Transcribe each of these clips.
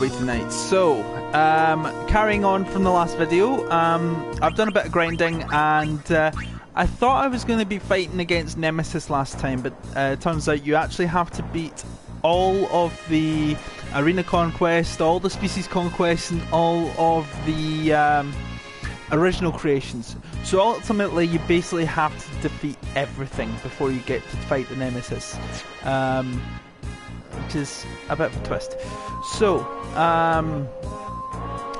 Tonight. So, carrying on from the last video, I've done a bit of grinding and I thought I was going to be fighting against Nemesis last time, but it turns out you actually have to beat all of the arena conquest, all the species conquest, and all of the original creations. So ultimately you basically have to defeat everything before you get to fight the Nemesis, which is a bit of a twist. So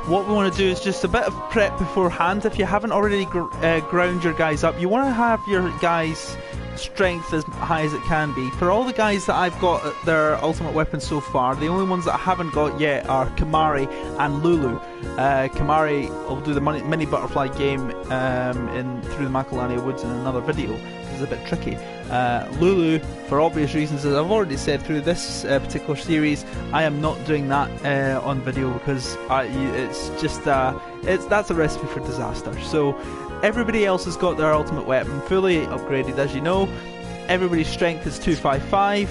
what we want to do is just a bit of prep beforehand. If you haven't already ground your guys up, you want to have your guys' strength as high as it can be. For all the guys that I've got their ultimate weapons so far, the only ones that I haven't got yet are Kamari and Lulu. Kamari will do the mini butterfly game through the Macalania Woods in another video. This is a bit tricky. Lulu, for obvious reasons, as I've already said through this particular series, I am not doing that on video because it's just that's a recipe for disaster. So everybody else has got their ultimate weapon fully upgraded, as you know. Everybody's strength is 255.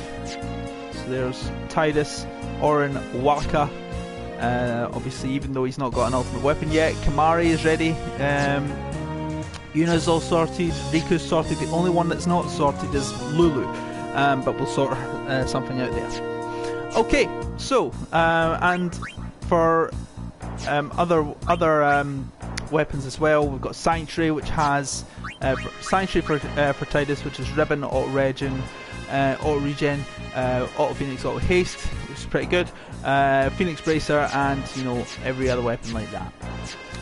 So there's Tidus, Orin, Waka. Obviously, even though he's not got an ultimate weapon yet, Kamari is ready. Yuna's all sorted, Riku's sorted. The only one that's not sorted is Lulu, but we'll sort something out there. Okay, so and for other weapons as well, we've got Sanctuary, which has Sanctuary for Tidus, which is Ribbon, Auto Regen, Auto Regen, Auto Phoenix, Auto Haste, which is pretty good. Phoenix Bracer, and you know, every other weapon like that.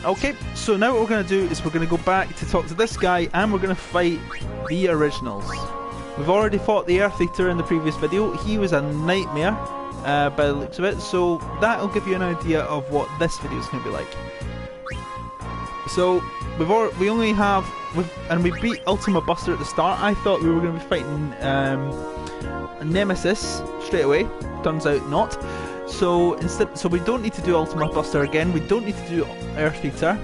Okay, so now what we're going to do is we're going to go back to talk to this guy, and we're going to fight the originals. We've already fought the Earth Eater in the previous video. He was a nightmare by the looks of it, so that'll give you an idea of what this video is going to be like. So we beat Ultima Buster at the start. I thought we were going to be fighting Nemesis straight away. Turns out not. So we don't need to do Ultima Buster again. We don't need to do Earth Eater.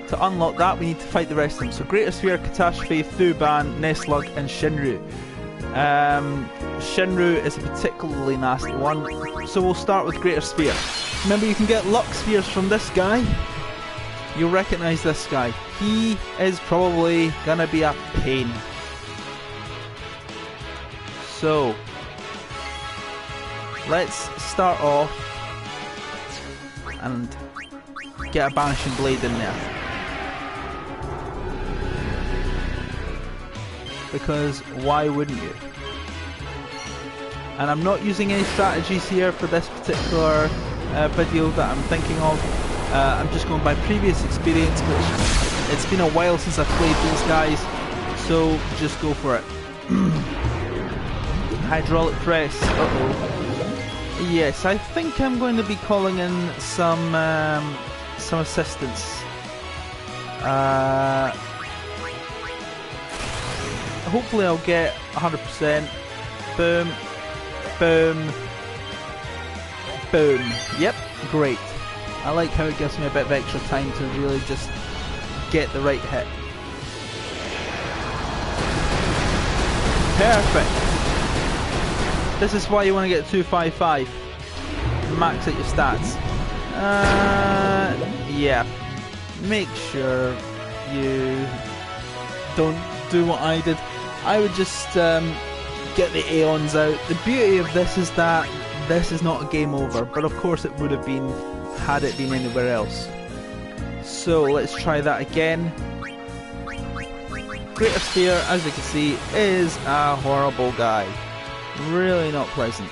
To unlock that, we need to fight the rest of them. So Greater Sphere, Catastrophe, Thuban, Nestlug, and Shinru. Shinru is a particularly nasty one. So we'll start with Greater Sphere. Remember, you can get luck spheres from this guy. You'll recognise this guy. He is probably gonna be a pain. So let's start off and get a Banishing Blade in there, because why wouldn't you? And I'm not using any strategies here for this particular video that I'm thinking of. I'm just going by previous experience, which it's been a while since I've played these guys, so just go for it. Hydraulic press. Yes, I think I'm going to be calling in some assistance. Hopefully I'll get 100%. Boom, boom, boom. Yep, great. I like how it gives me a bit of extra time to really just get the right hit. Perfect. This is why you want to get 255. Max out your stats. Yeah. Make sure you don't do what I did. I would just get the Aeons out. The beauty of this is that this is not a game over, but of course it would have been had it been anywhere else. So let's try that again. Greater Sphere, as you can see, is a horrible guy. Really not pleasant.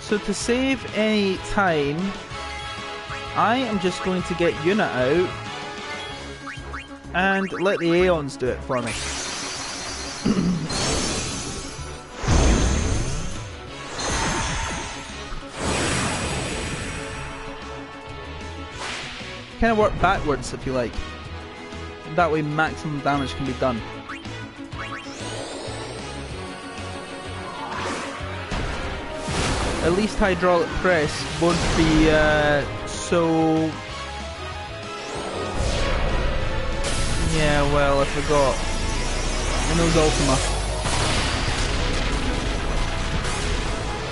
So to save any time, I am just going to get Yuna out and let the Aeons do it for me. Kind of work backwards if you like. That way maximum damage can be done. At least hydraulic press won't be so... Yeah, well, I forgot. Windows Ultima.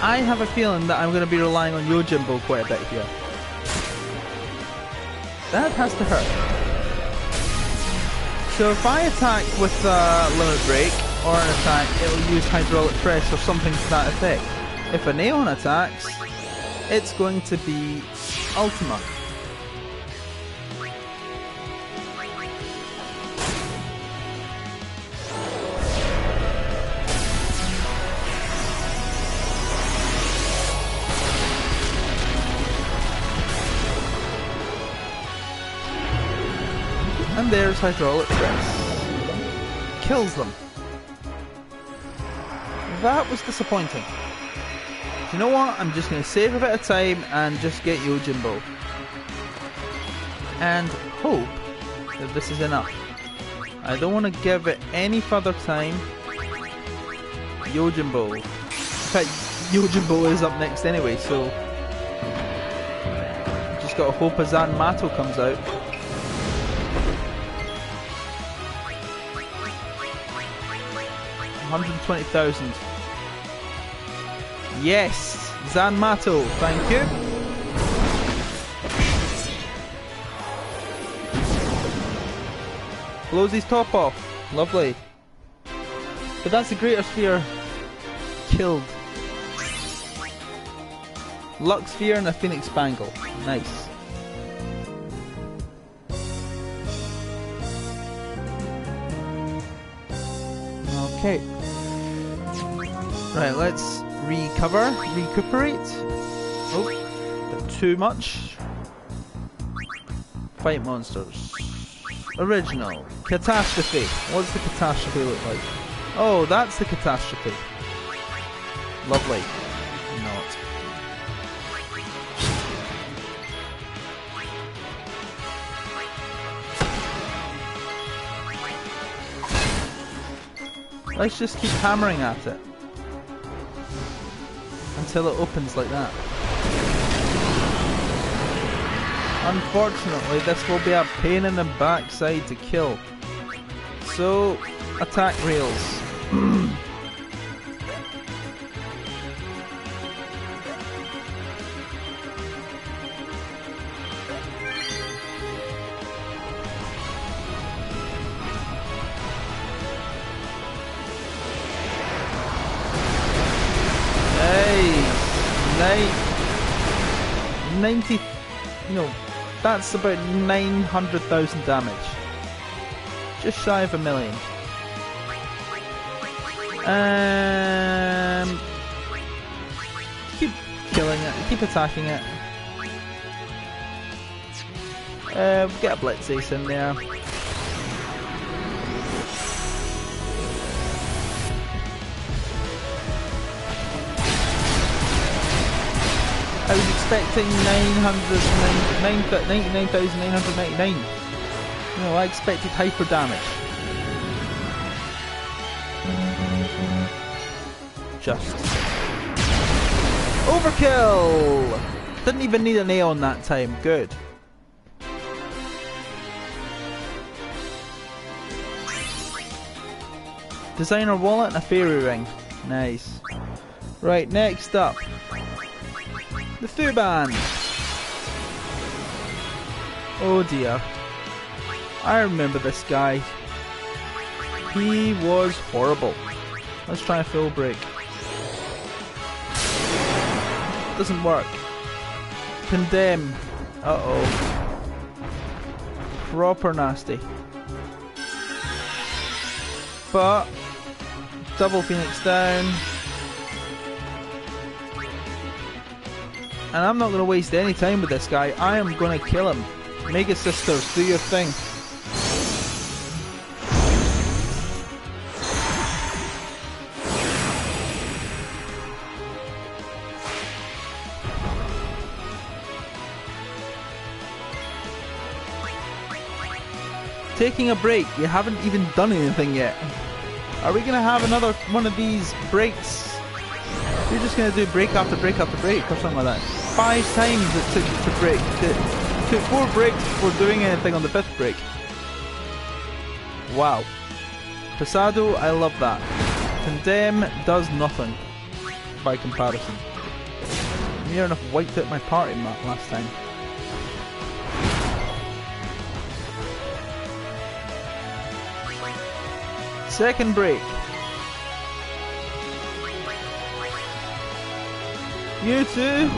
I have a feeling that I'm going to be relying on Yojimbo quite a bit here. That has to hurt. So if I attack with Limit Break or an attack, it'll use Hydraulic Press or something to that effect. If a Neon attacks, it's going to be Ultima. And there's Hydraulic Press. Kills them. That was disappointing. Do you know what? I'm just going to save a bit of time and just get Yojimbo. And hope that this is enough. I don't want to give it any further time. Yojimbo. In fact, Yojimbo is up next anyway, so... just got to hope a Zanmato comes out. $120,000. Yes! Zanmato, thank you. Blows his top off. Lovely. But that's the Greater Sphere killed. Lux Sphere and a Phoenix Bangle. Nice. Okay. Right, let's recuperate. Oh, bit too much. Fight monsters. Original. Catastrophe. What's the catastrophe look like? Oh, that's the catastrophe. Lovely. Not. Let's just keep hammering at it until it opens like that. Unfortunately, this will be a pain in the backside to kill. So, attack rails. Hey, 90, no, that's about 900,000 damage. Just shy of 1 million. Keep killing it, keep attacking it. Get a Blitz Ace in there. I was expecting 99,999. No, I expected hyper damage. Just. Overkill! Didn't even need an Aeon that time. Good. Designer wallet and a fairy ring. Nice. Right, next up. The Thuban! Oh dear. I remember this guy. He was horrible. Let's try a full break. Doesn't work. Condemn. Uh-oh. Proper nasty. But double Phoenix down. And I'm not going to waste any time with this guy. I am going to kill him. Mega Sisters, do your thing. Taking a break. You haven't even done anything yet. Are we going to have another one of these breaks? You're just going to do break after break after break or something like that. 5 times it took to break. It took 4 breaks before doing anything on the 5th break. Wow. Pasado, I love that. Condemn does nothing. by comparison. Near enough wiped out my party map last time. Second break. You too.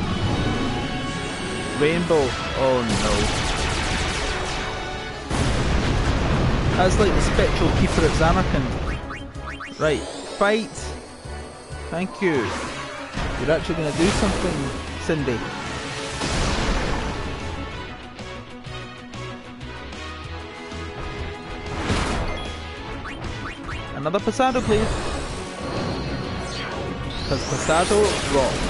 Rainbow. Oh no. That's like the spectral keeper at Zanarkand. Right, fight. Thank you. You're actually going to do something, Cindy. Another Pasado, please. Because Pasado rocks.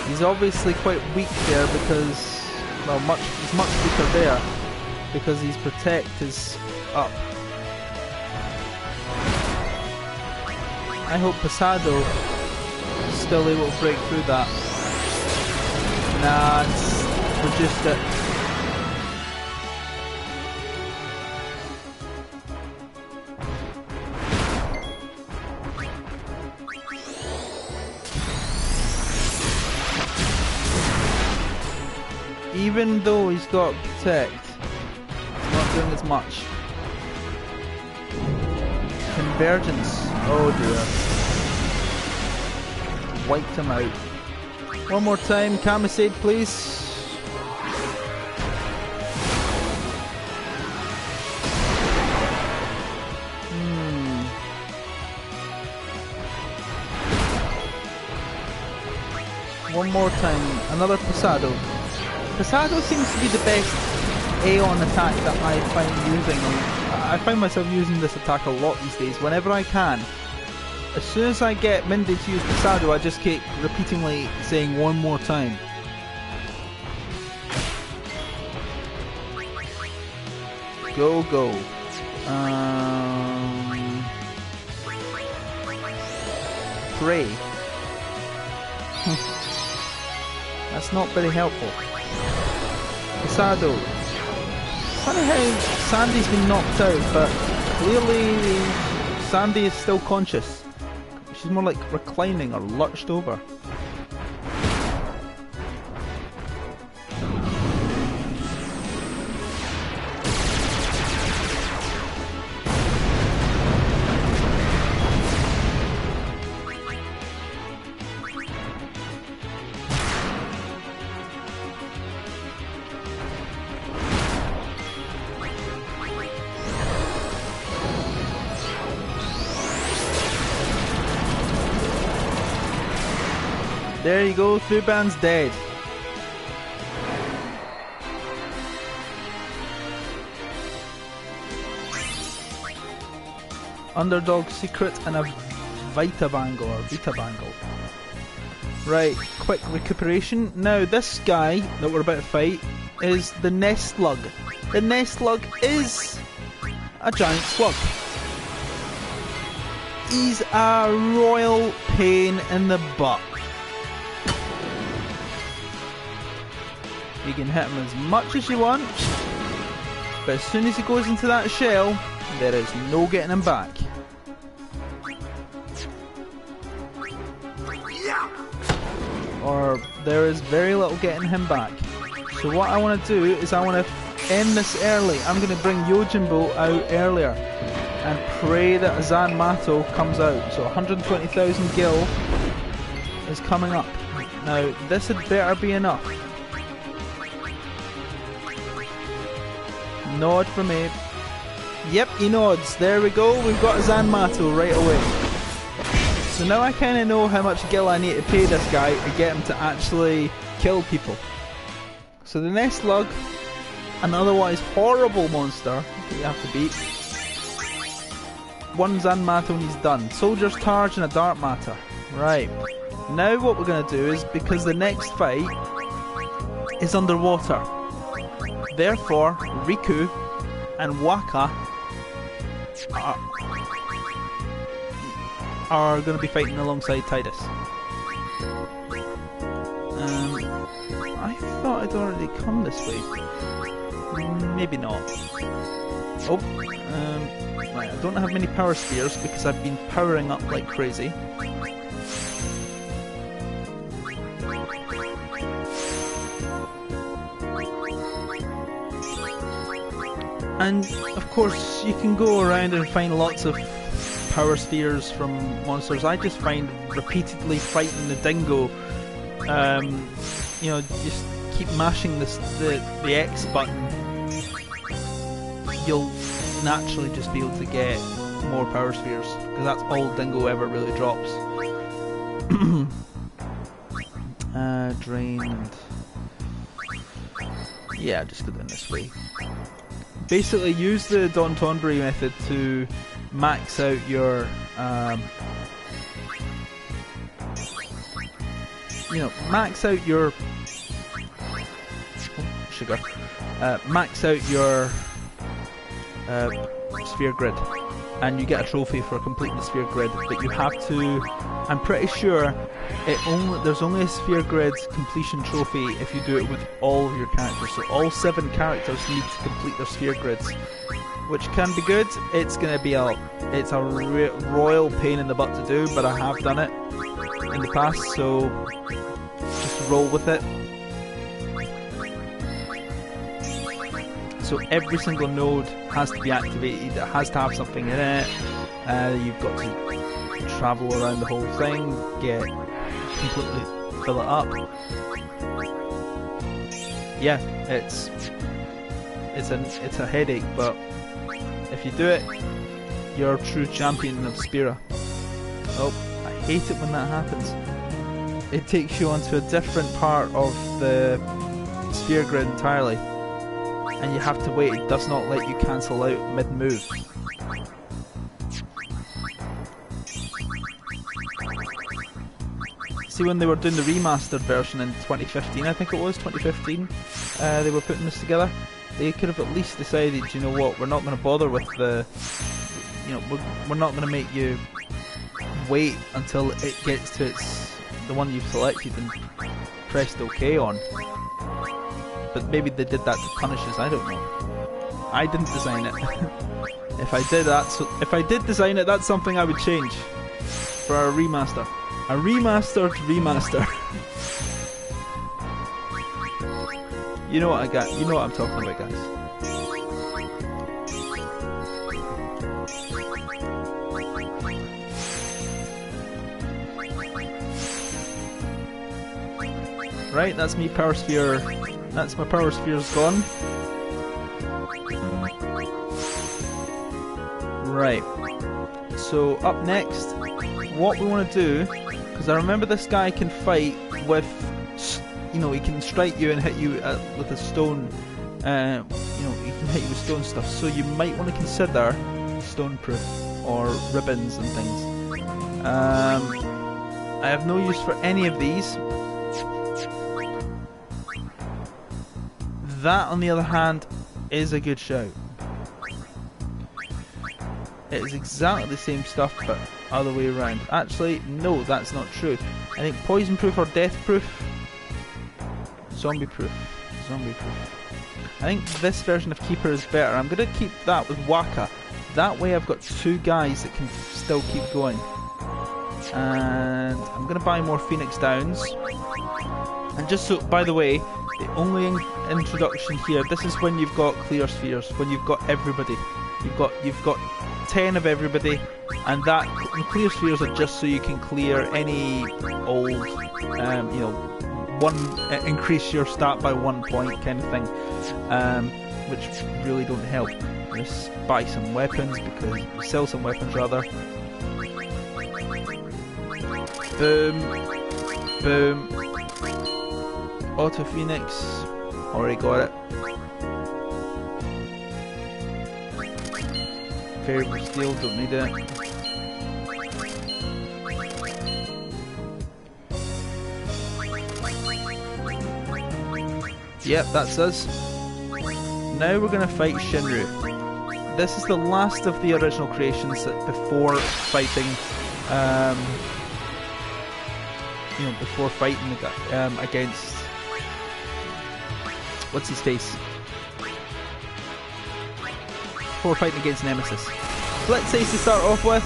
He's obviously quite weak there because, well, he's much weaker there because his protect is up. I hope Pasado is still able to break through that. Nah, it's reduced it. Even though he's got protect, he's not doing as much. Convergence. Oh dear. Wiped him out. One more time, Camisade, please. One more time, another Pasado. Pasado seems to be the best Aeon attack that I find using. I find myself using this attack a lot these days, whenever I can. As soon as I get Mindy to use Pasado, I just keep repeatedly saying one more time. Go, go. Pray. That's not very helpful. Pasado. Funny how Sandy's been knocked out, but clearly Sandy is still conscious. She's more like reclining or lurched over. There you go, Thuban's dead. Underdog secret and a Vita Bangle or Vita Bangle. Right, quick recuperation. Now this guy that we're about to fight is the Nest Slug. The Nest Slug is a giant slug. He's a royal pain in the butt. You can hit him as much as you want, but as soon as he goes into that shell, there is no getting him back. Or there is very little getting him back. So what I want to do is I want to end this early. I'm going to bring Yojimbo out earlier and pray that Azan Mato comes out. So 120,000 gil is coming up. Now this had better be enough. Nod for me. Yep, he nods. There we go. We've got Zanmato right away. So now I kind of know how much gil I need to pay this guy to get him to actually kill people. So the Nest Slug, an otherwise horrible monster that you have to beat. one Zan matter when he's done. Soldier's Charge and a Dark Matter. Right. Now what we're going to do is, because the next fight is underwater, therefore Riku and Waka are going to be fighting alongside Tidus. I thought I'd already come this way. Maybe not. Oh, right, I don't have many power spheres because I've been powering up like crazy. And of course you can go around and find lots of power spheres from monsters. I just find repeatedly fighting the dingo, you know, just keep mashing the X button, you'll naturally just be able to get more power spheres, because that's all dingo ever really drops. Drain and... yeah, just go down this way. Basically use the Don Tonbury method to max out your you know, max out your sugar. Max out your sphere grid, and you get a trophy for completing the sphere grid. But you have to, I'm pretty sure there's only a sphere grid completion trophy if you do it with all of your characters. So all 7 characters need to complete their sphere grids, which can be good. It's gonna be a royal pain in the butt to do, but I have done it in the past, so just roll with it. So every single node has to be activated, it has to have something in it. You've got to travel around the whole thing, completely fill it up. Yeah, it's a headache, but if you do it, you're a true champion of Spira. Oh, I hate it when that happens. It takes you onto a different part of the sphere grid entirely, and you have to wait. It does not let you cancel out mid-move. See, when they were doing the remastered version in 2015, I think it was 2015, they were putting this together. They could have at least decided, you know what, we're not going to bother with the, you know, we're not going to make you wait until it gets to the one you've selected and pressed OK on. But maybe they did that to punish us, I don't know. I didn't design it. If I did design it, that's something I would change for a remaster. A remastered remaster. You know what I got? You know what I'm talking about, guys. Right, that's me power sphere. That's my power sphere's gone. Right. So up next, what we want to do, because I remember this guy can fight with, you know, he can strike you and hit you with a stone. You know, he can hit you with stone stuff. So you might want to consider stoneproof or ribbons and things. I have no use for any of these. That, on the other hand, is a good shout. It is exactly the same stuff, but other way around. Actually, no, that's not true. I think poison proof or death proof, zombie proof. I think this version of Keeper is better. I'm going to keep that with Waka. That way I've got 2 guys that can still keep going. And I'm going to buy more Phoenix Downs. And just so, by the way, the only introduction here, this is when you've got clear spheres, when you've got everybody. You've got 10 of everybody, and that clear spheres are just so you can clear any old, you know, increase your stat by 1 point kind of thing, which really don't help. Just buy some weapons, because sell some weapons rather. Boom, boom. Auto Phoenix, already got it. Variable steel, don't need it. Yep, that's us. Now we're gonna fight Shinru. This is the last of the original creations that before fighting, you know, before fighting the guy, against what's his face? Before fighting against Nemesis. Let's Ace to start off with.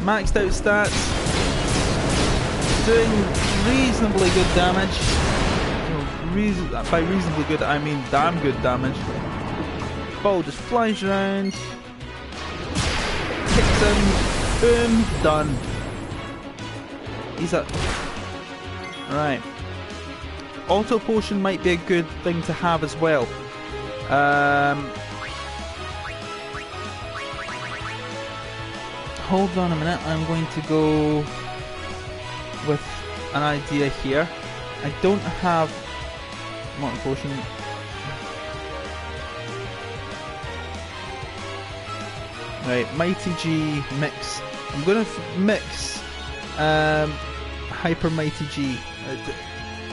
Maxed out stats, doing reasonably good damage. By reasonably good, I mean damn good damage. Ball just flies around, kicks him, boom, done. He's up. Right. Auto potion might be a good thing to have as well. Hold on a minute, I'm going to go with an idea here. I don't have Mortal Potion. Right, Mighty G mix. I'm gonna mix Hyper Mighty G,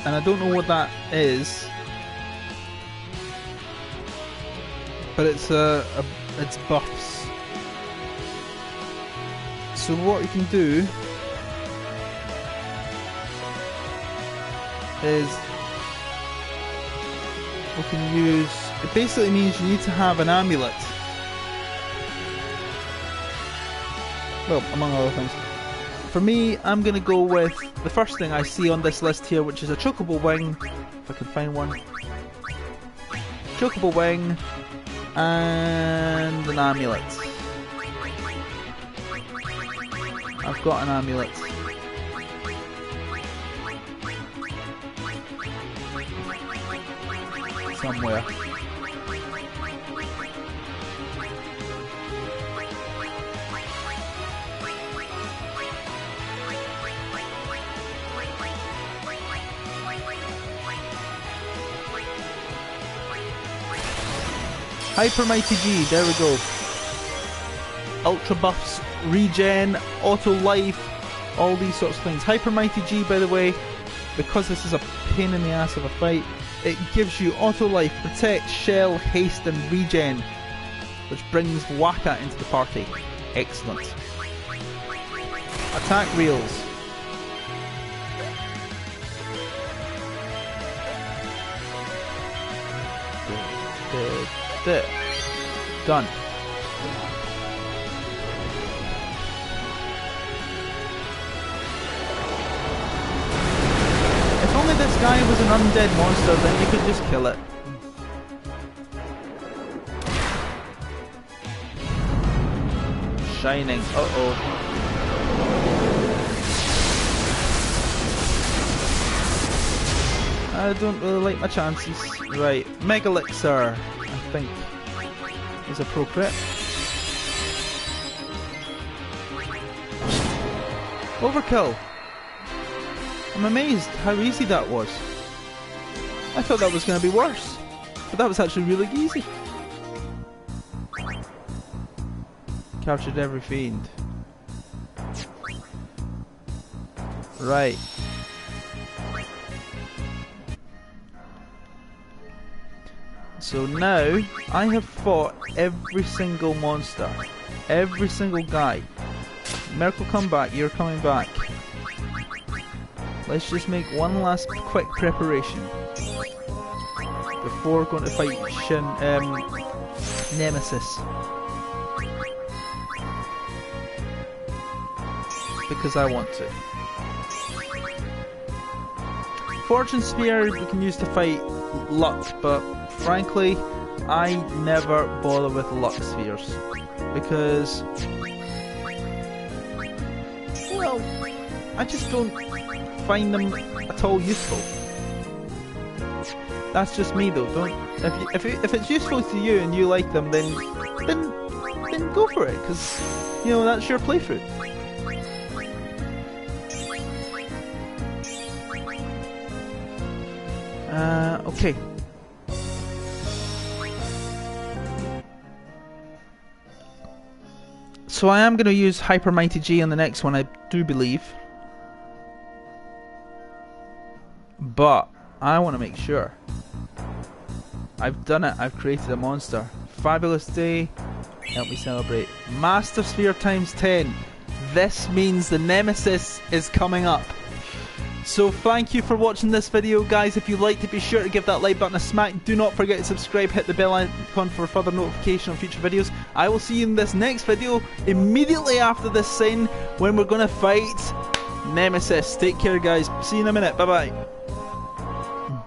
and I don't know what that is, but it's it's buffs. So what you can do is we can use. It basically means you need to have an amulet. Well, among other things. For me, I'm going to go with the first thing I see on this list here, which is a Chocobo Wing, if I can find one. Chocobo Wing and an amulet. I've got an amulet. Somewhere. Hyper Mighty G, there we go. Ultra buffs, regen, auto life, all these sorts of things. Hyper Mighty G, by the way, because this is a pain in the ass of a fight, it gives you auto life, protect, shell, haste and regen, which brings Waka into the party. Excellent. Attack reels. Done. If only this guy was an undead monster, then you could just kill it. Shining. Uh-oh. I don't really like my chances. Right, Megalixir, I think, is appropriate. Overkill. I'm amazed how easy that was. I thought that was going to be worse, but that was actually really easy. Captured every fiend. Right. So now, I have fought every single monster, every single guy. Merkel, come back, you're coming back. Let's just make one last quick preparation before going to fight Nemesis. Because I want to. Fortune Spear we can use to fight Luck, but frankly, I never bother with Luck Spheres. Because, well, I just don't find them at all useful. That's just me though. If it's useful to you and you like them, then go for it, because you know that's your playthrough. Okay. So I am going to use Hyper Mighty G on the next one, I do believe. But I want to make sure. I've done it. I've created a monster. Fabulous day. Help me celebrate. Master Sphere times 10. This means the Nemesis is coming up. So thank you for watching this video, guys. If you liked it, be sure to give that like button a smack. Do not forget to subscribe, hit the bell icon for further notification on future videos. I will see you in this next video immediately after this scene when we're going to fight Nemesis. Take care, guys. See you in a minute. Bye bye.